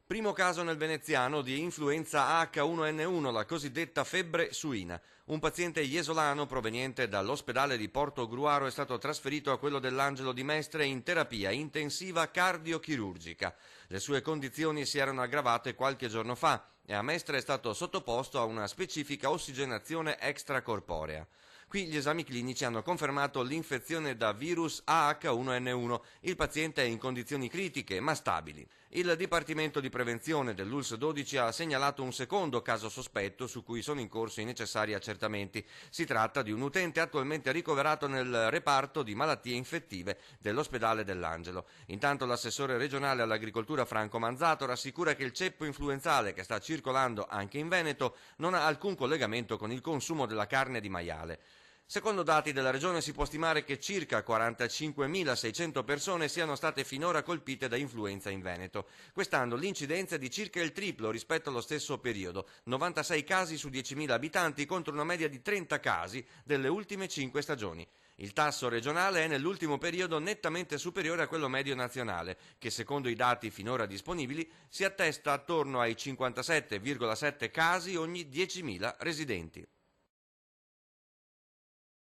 Primo caso nel veneziano di influenza H1N1, la cosiddetta febbre suina. Un paziente iesolano proveniente dall'ospedale di Portogruaro è stato trasferito a quello dell'Angelo di Mestre in terapia intensiva cardiochirurgica. Le sue condizioni si erano aggravate qualche giorno fa e a Mestre è stato sottoposto a una specifica ossigenazione extracorporea. Qui gli esami clinici hanno confermato l'infezione da virus AH1N1. Il paziente è in condizioni critiche ma stabili. Il Dipartimento di Prevenzione dell'ULSS 12 ha segnalato un secondo caso sospetto su cui sono in corso i necessari accertamenti. Si tratta di un utente attualmente ricoverato nel reparto di malattie infettive dell'ospedale dell'Angelo. Intanto l'assessore regionale all'agricoltura Franco Manzato rassicura che il ceppo influenzale che sta circolando anche in Veneto non ha alcun collegamento con il consumo della carne di maiale. Secondo dati della regione si può stimare che circa 45.600 persone siano state finora colpite da influenza in Veneto. Quest'anno l'incidenza è di circa il triplo rispetto allo stesso periodo, 96 casi su 10.000 abitanti contro una media di 30 casi delle ultime 5 stagioni. Il tasso regionale è nell'ultimo periodo nettamente superiore a quello medio nazionale, che secondo i dati finora disponibili si attesta attorno ai 57,7 casi ogni 10.000 residenti.